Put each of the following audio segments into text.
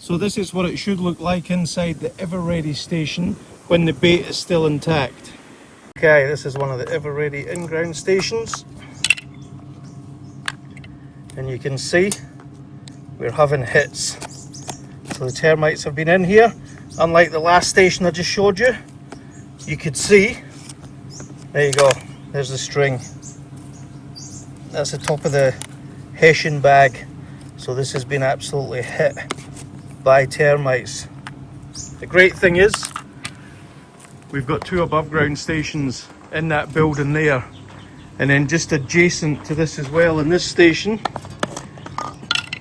So this is what it should look like inside the Ever-Ready station when the bait is still intact. Okay, this is one of the Ever-Ready in-ground stations. And you can see we're having hits. So the termites have been in here. Unlike the last station I just showed you, you could see, there you go, there's the string. That's the top of the Hessian bag. So this has been absolutely hit by termites. The great thing is, we've got 2 above ground stations in that building there. And then just adjacent to this as well, in this station,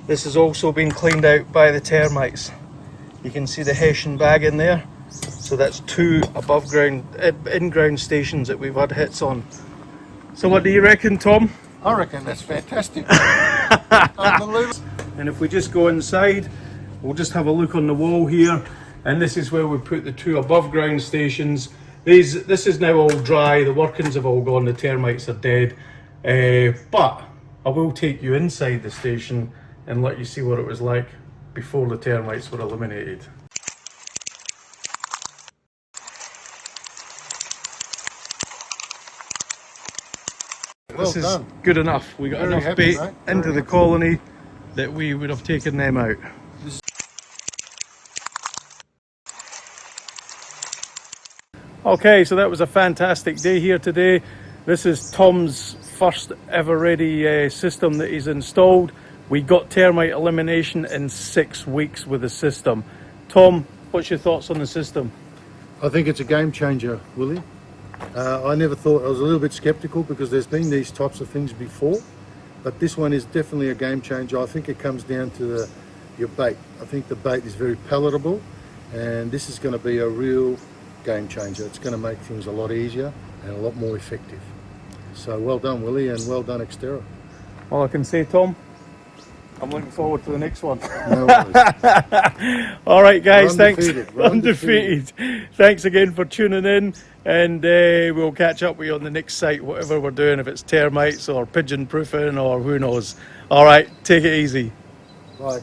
this has also been cleaned out by the termites. You can see the Hessian bag in there. So that's 2 above ground, in-ground stations that we've had hits on. So what do you reckon, Tom? I reckon that's fantastic. Unbelievable. And if we just go inside, we'll just have a look on the wall here. And this is where we put the 2 above ground stations. This is now all dry, the workings have all gone, the termites are dead. But I will take you inside the station and let you see what it was like before the termites were eliminated. Well This done. is good enough. We got Very enough happy, bait mate. into the colony that we would have taken them out. Okay, so that was a fantastic day here today. This is Tom's first Ever-Ready system that he's installed. We got termite elimination in 6 weeks with the system. Tom, what's your thoughts on the system? I think it's a game changer, Willie. I never thought, I was a little bit skeptical because there's been these types of things before, but this one is definitely a game changer. I think it comes down to your bait. I think the bait is very palatable, and this is going to be a real game changer. It's going to make things a lot easier and a lot more effective. So well done, Willie, and well done, EXTERRA. All I can say, Tom, I'm looking forward to the next one. No worries. All right, guys, thanks. We're undefeated. Thanks again for tuning in, and we'll catch up with you on the next site, whatever we're doing, if it's termites or pigeon proofing or who knows. All right, take it easy. Bye.